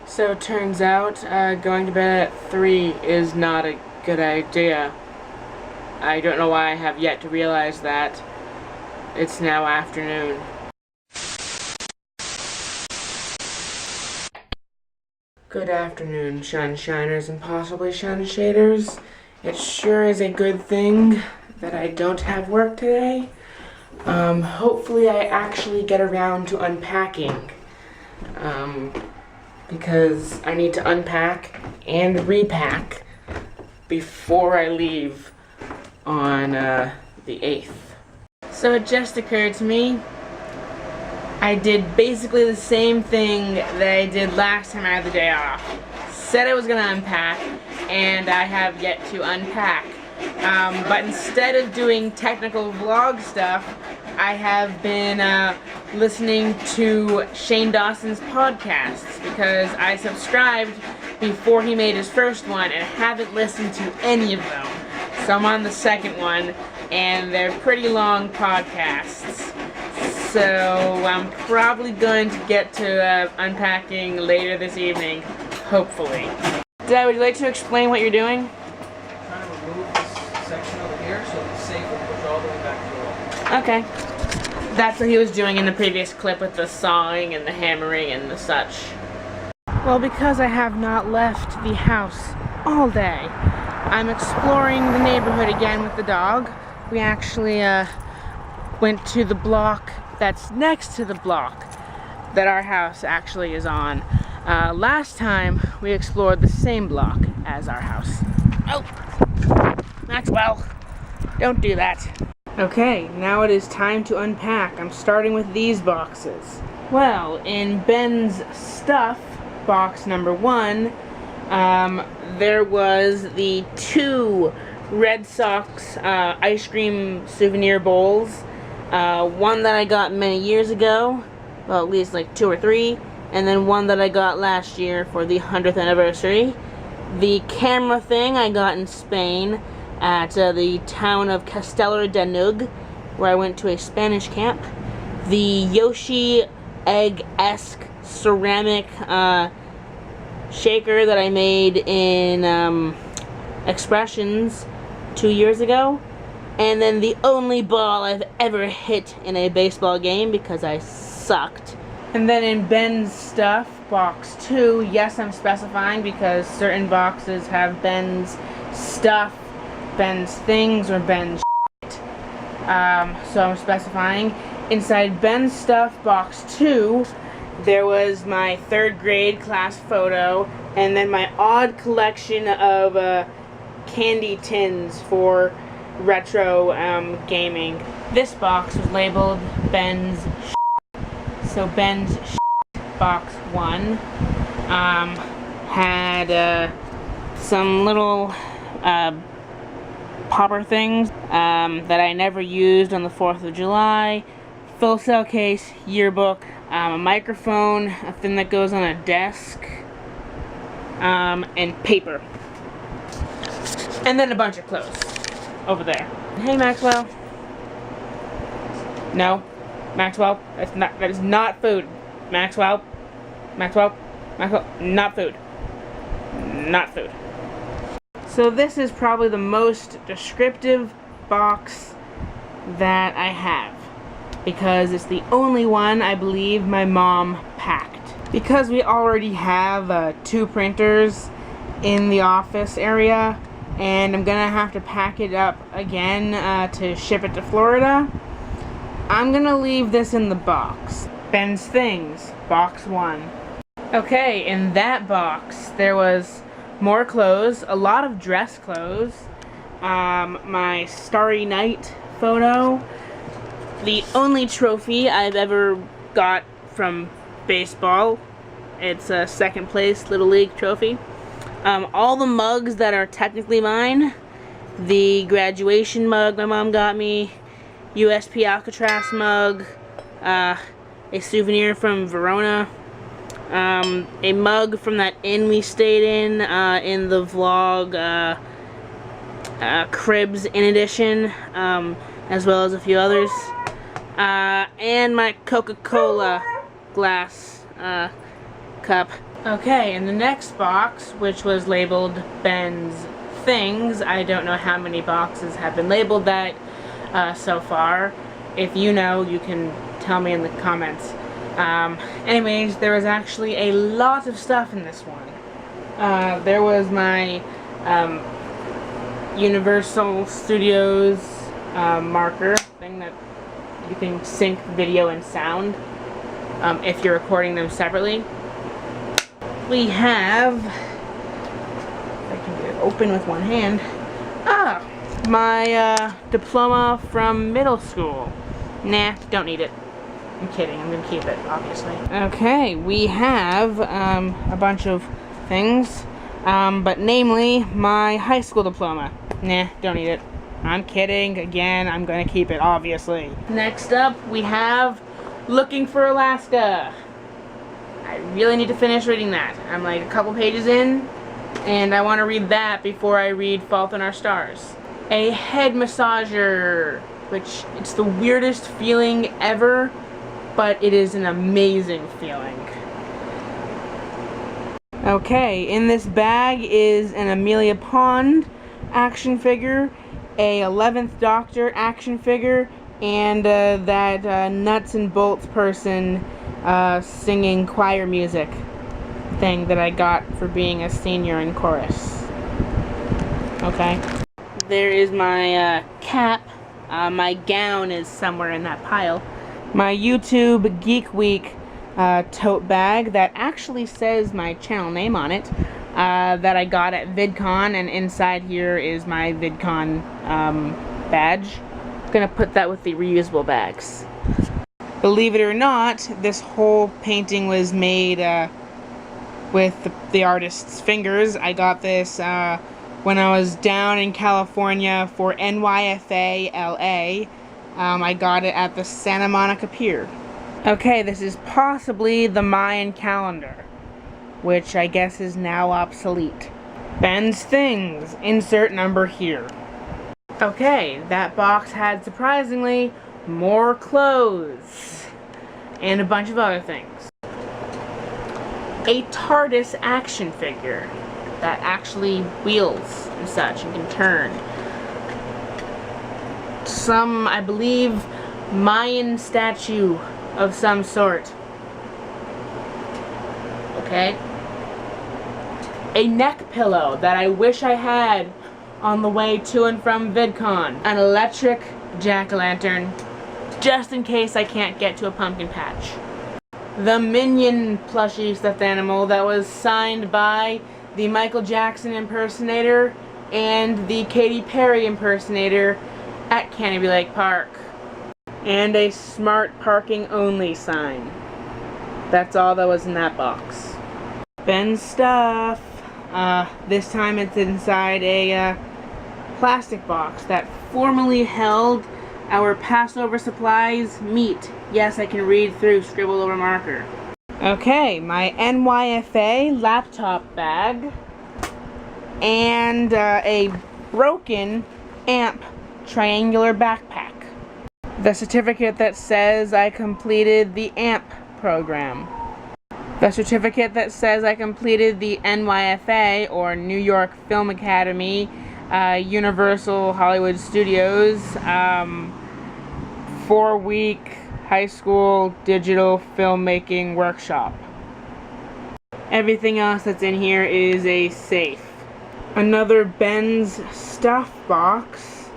So it turns out going to bed at 3 is not a good idea. I don't know why I have yet to realize that. It's now afternoon. Good afternoon, SHunShiners and possibly SHunShaders. It sure is a good thing that I don't have work today. Hopefully I actually get around to unpacking. Because I need to unpack and repack before I leave on the 8th. So it just occurred to me, I did basically the same thing that I did last time I had the day off. Said I was going to unpack, and I have yet to unpack. But instead of doing technical vlog stuff, I have been listening to Shane Dawson's podcasts because I subscribed before he made his first one and haven't listened to any of them. So I'm on the second one, and they're pretty long podcasts. So I'm probably going to get to unpacking later this evening, hopefully. Dad, would you like to explain what you're doing? I'm trying to remove this section over here so it's safe and push all the way back to the wall. Okay. That's what he was doing in the previous clip with the sawing and the hammering and the such. Well, because I have not left the house all day, I'm exploring the neighborhood again with the dog. We actually went to the block that's next to the block that our house actually is on. Last time we explored the same block as our house. Oh! Maxwell, don't do that. Okay, now it is time to unpack. I'm starting with these boxes. Well, in Ben's stuff, box number 1, there was the 2 Red Sox ice cream souvenir bowls. One that I got many years ago, well, at least like 2 or 3, and then one that I got last year for the 100th anniversary. The camera thing I got in Spain at the town of Castellar de Nug, where I went to a Spanish camp. The Yoshi egg-esque ceramic shaker that I made in Expressions 2 years ago. And then the only ball I've ever hit in a baseball game because I sucked. And then in Ben's stuff, box 2, yes, I'm specifying because certain boxes have Ben's stuff, Ben's things, or Ben's shit. So I'm specifying. Inside Ben's stuff, box 2, there was my 3rd grade class photo, and then my odd collection of candy tins for retro gaming. This box was labeled Ben's shit. So Ben's shit, box 1, had some little popper things that I never used on the 4th of July, full cell case, yearbook, a microphone, a thing that goes on a desk, and paper. And then a bunch of clothes over there. Hey, Maxwell. No, Maxwell, that is not food. Maxwell, not food. Not food. So this is probably the most descriptive box that I have, because it's the only one I believe my mom packed. Because we already have 2 printers in the office area, and I'm gonna have to pack it up again to ship it to Florida, I'm gonna leave this in the box. Ben's Things, box 1. Okay, in that box there was more clothes, a lot of dress clothes, my Starry Night photo, the only trophy I've ever got from baseball. It's a 2nd place Little League trophy. All the mugs that are technically mine, the graduation mug my mom got me, USP Alcatraz mug, a souvenir from Verona, a mug from that inn we stayed in the vlog, Cribs Inn Edition, as well as a few others, and my Coca-Cola glass cup. Okay, in the next box, which was labeled Ben's Things, I don't know how many boxes have been labeled that so far. If you know, you can tell me in the comments. Anyways, there was actually a lot of stuff in this one. There was my Universal Studios marker thing that you can sync video and sound if you're recording them separately. We have, if I can get it open with one hand, my diploma from middle school. Nah, don't need it. I'm kidding, I'm gonna keep it, obviously. Okay, we have a bunch of things, but namely my high school diploma. Nah, don't need it. I'm kidding, again, I'm gonna keep it, obviously. Next up, we have Looking for Alaska. I really need to finish reading that. I'm like a couple pages in, and I want to read that before I read Fault in Our Stars. A head massager, which it's the weirdest feeling ever, but it is an amazing feeling. Okay, in this bag is an Amelia Pond action figure, a 11th Doctor action figure, and that nuts and bolts person singing choir music thing that I got for being a senior in chorus. Okay. There is my cap. My gown is somewhere in that pile. My YouTube Geek Week tote bag that actually says my channel name on it, that I got at VidCon, and inside here is my VidCon badge. I'm gonna put that with the reusable bags. Believe it or not, this whole painting was made with the artist's fingers. I got this when I was down in California for NYFA LA. I got it at the Santa Monica Pier. Okay, this is possibly the Mayan calendar, which I guess is now obsolete. Ben's Things, insert number here. Okay, that box had surprisingly more clothes and a bunch of other things. A TARDIS action figure that actually wheels and such and can turn. Some, I believe, Mayan statue of some sort. Okay. A neck pillow that I wish I had on the way to and from VidCon. An electric jack-o'-lantern, just in case I can't get to a pumpkin patch. The Minion plushie stuffed animal that was signed by the Michael Jackson impersonator and the Katy Perry impersonator at Canterbury Lake Park. And a smart parking only sign. That's all that was in that box. Ben's stuff. This time it's inside a plastic box that formerly held our Passover supplies meat. Yes, I can read through scribbled over marker. Okay, my NYFA laptop bag and a broken amp triangular backpack. The certificate that says I completed the AMP program. The certificate that says I completed the NYFA, or New York Film Academy, Universal Hollywood Studios, 4-week high school digital filmmaking workshop. Everything else that's in here is a safe. Another Ben's stuff box,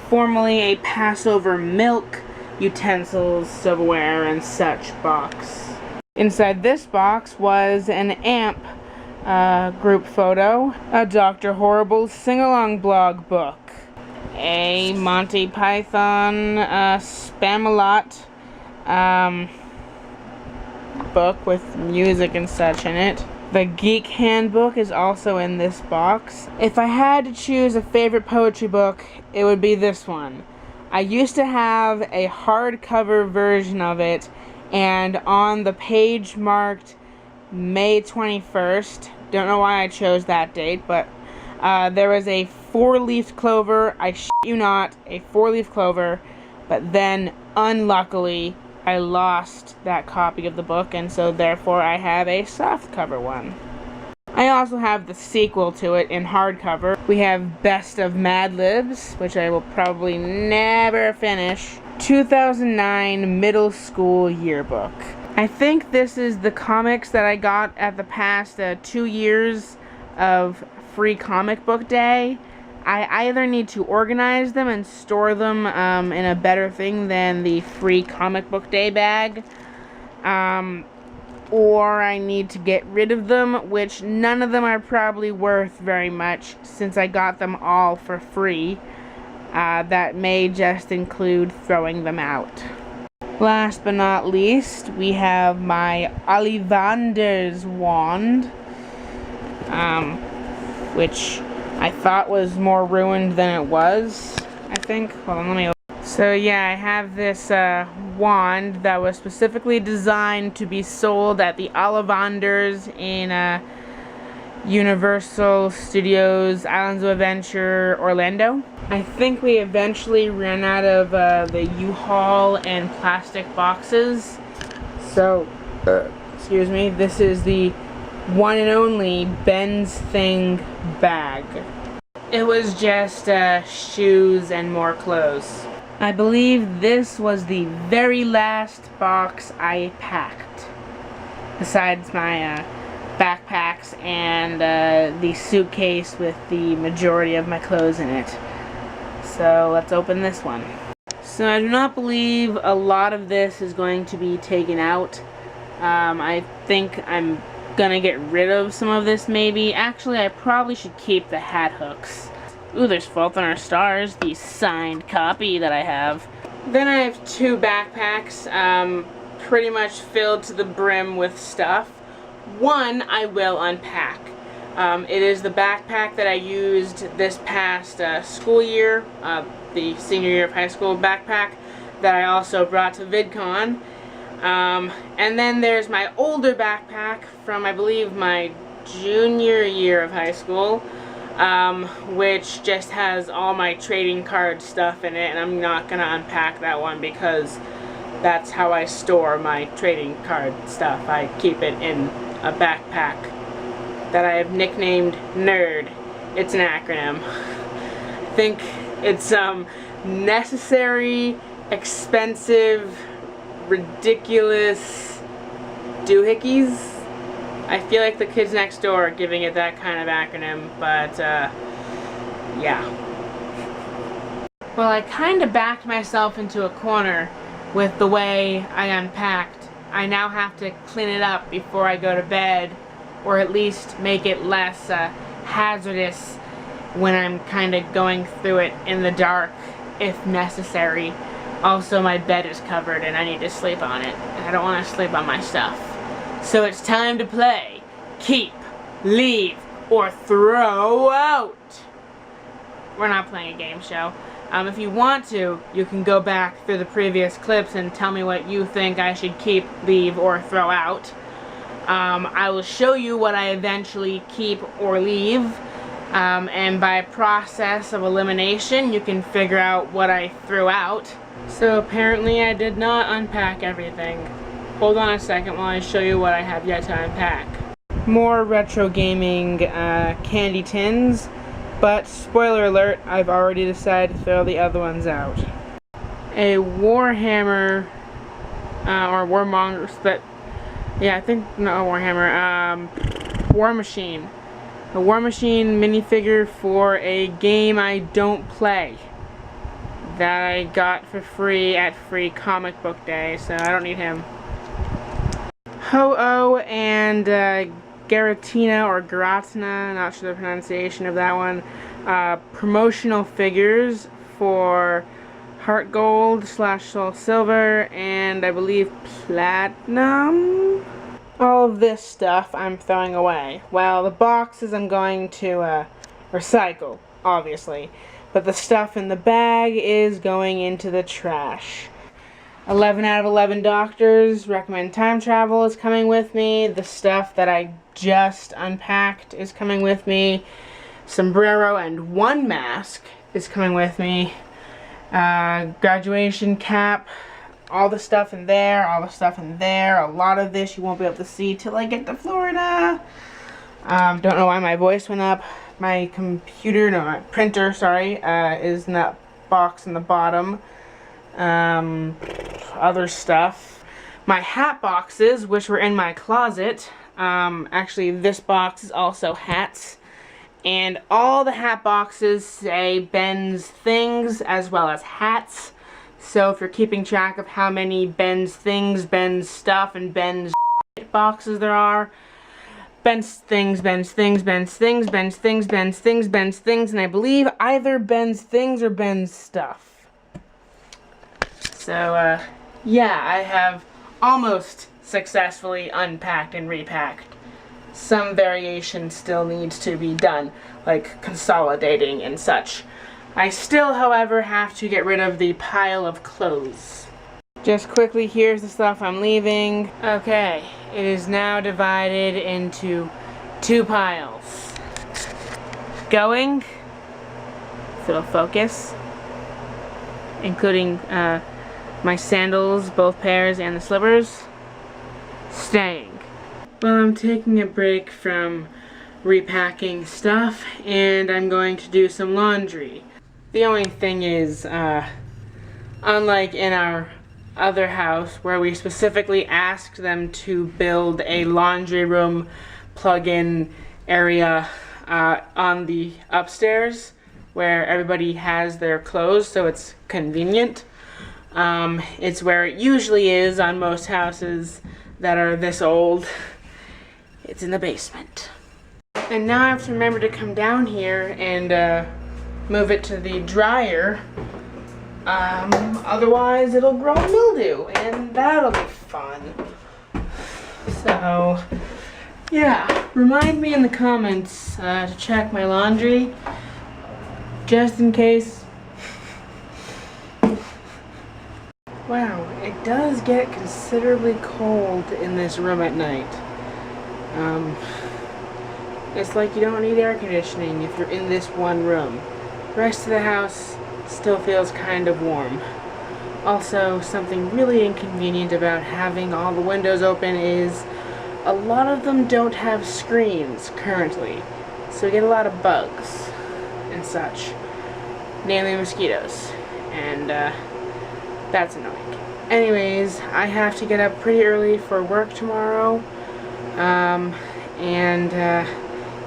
formerly a Passover milk, utensils, silverware, and such box. Inside this box was an AMP group photo, a Dr. Horrible sing-along blog book, a Monty Python Spamalot book with music and such in it. The Geek Handbook is also in this box. If I had to choose a favorite poetry book, it would be this one. I used to have a hardcover version of it, and on the page marked May 21st, don't know why I chose that date, but there was a 4-leaf clover, I shit you not, a 4-leaf clover, but then, unluckily, I lost that copy of the book, and so therefore I have a softcover one. I also have the sequel to it in hardcover. We have Best of Mad Libs, which I will probably never finish. 2009 Middle School Yearbook. I think this is the comics that I got at the past 2 years of free comic book day. I either need to organize them and store them in a better thing than the free comic book day bag, or I need to get rid of them, which none of them are probably worth very much since I got them all for free. That may just include throwing them out. Last but not least, we have my Ollivander's wand, which I thought was more ruined than it was, I think. Hold on, let me open. So yeah, I have this wand that was specifically designed to be sold at the Ollivanders in Universal Studios Islands of Adventure, Orlando. I think we eventually ran out of the U-Haul and plastic boxes. So, excuse me, this is the one and only Ben's Thing bag. It was just shoes and more clothes. I believe this was the very last box I packed, besides my backpacks and the suitcase with the majority of my clothes in it. So let's open this one. So I do not believe a lot of this is going to be taken out. I think I'm gonna get rid of some of this maybe. Actually, I probably should keep the hat hooks. Ooh, there's Fault in Our Stars, the signed copy that I have. Then I have 2 backpacks, pretty much filled to the brim with stuff. One I will unpack. It is the backpack that I used this past school year, the senior year of high school backpack that I also brought to VidCon. And then there's my older backpack from, I believe, my junior year of high school, which just has all my trading card stuff in it, and I'm not going to unpack that one because that's how I store my trading card stuff. I keep it in a backpack that I have nicknamed N.E.R.D. It's an acronym. I think it's necessary, expensive, ridiculous doohickeys. I feel like the kids next door are giving it that kind of acronym, but yeah. Well, I kind of backed myself into a corner with the way I unpacked. I now have to clean it up before I go to bed, or at least make it less hazardous when I'm kind of going through it in the dark, if necessary. Also, my bed is covered and I need to sleep on it. I don't want to sleep on my stuff. So it's time to play Keep, Leave, or Throw Out. We're not playing a game show. If you want to, you can go back through the previous clips and tell me what you think I should keep, leave, or throw out. I will show you what I eventually keep or leave, and by process of elimination you can figure out what I threw out. So apparently I did not unpack everything. Hold on a second while I show you what I have yet to unpack. More retro gaming candy tins, but spoiler alert, I've already decided to throw the other ones out. A Warhammer, or Warmongers, but yeah, I think, no, Warhammer, War Machine. A War Machine minifigure for a game I don't play, that I got for free at Free Comic Book Day, so I don't need him. Ho-Oh and Garatina, or Garatina, not sure the pronunciation of that one, promotional figures for Heart Gold / Soul Silver, and I believe Platinum. All of this stuff I'm throwing away. Well, the boxes I'm going to recycle, obviously, but the stuff in the bag is going into the trash. 11 out of 11 doctors recommend time travel is coming with me. The stuff that I just unpacked is coming with me. Sombrero and one mask is coming with me. Graduation cap, all the stuff in there, all the stuff in there. A lot of this you won't be able to see till I get to Florida. Don't know why my voice went up. My computer, no, my printer, sorry, is in that box in the bottom. Other stuff. My hat boxes, which were in my closet. Actually, this box is also hats. And all the hat boxes say Ben's things as well as hats. So if you're keeping track of how many Ben's things, Ben's stuff, and Ben's boxes there are, Ben's things, Ben's things, Ben's things, Ben's things, Ben's things, Ben's things, and I believe either Ben's things or Ben's stuff. So, yeah, I have almost successfully unpacked and repacked. Some variation still needs to be done, like consolidating and such. I still, however, have to get rid of the pile of clothes. Just quickly, here's the stuff I'm leaving. Okay, it is now divided into 2 piles. Going, if it'll focus, including my sandals, both pairs, and the slippers. Staying. Well, I'm taking a break from repacking stuff, and I'm going to do some laundry. The only thing is, unlike in our other house, where we specifically asked them to build a laundry room plug-in area on the upstairs, where everybody has their clothes, so it's convenient. It's where it usually is on most houses that are this old. It's in the basement. And now I have to remember to come down here and move it to the dryer. Otherwise it'll grow mildew, and that'll be fun. So, yeah, remind me in the comments to check my laundry, just in case. Wow, it does get considerably cold in this room at night. It's like you don't need air conditioning if you're in this one room. The rest of the house still feels kind of warm. Also, something really inconvenient about having all the windows open is a lot of them don't have screens currently, so we get a lot of bugs and such, namely mosquitoes, and that's annoying. Anyways, I have to get up pretty early for work tomorrow, and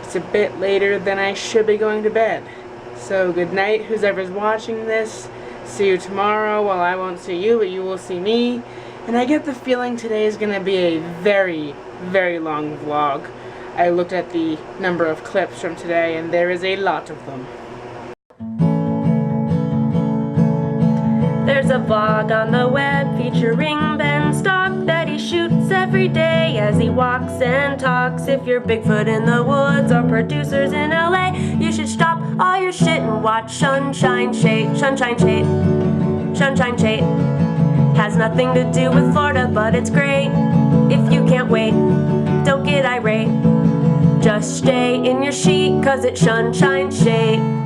it's a bit later than I should be going to bed. So good night, who's ever's watching this. See you tomorrow. Well, I won't see you, but you will see me. And I get the feeling today is going to be a very, very long vlog. I looked at the number of clips from today, and there is a lot of them. There's a vlog on the web featuring Ben STALK that he shoots every day as he walks and talks. If you're Bigfoot in the woods or producers in LA, you should stop all your shit and watch SHunShineSHate. SHunShineShate. SHunShineShate. Has nothing to do with Florida, but it's great. If you can't wait, don't get irate. Just stay in your sheet, cause it's SHunShineSHate.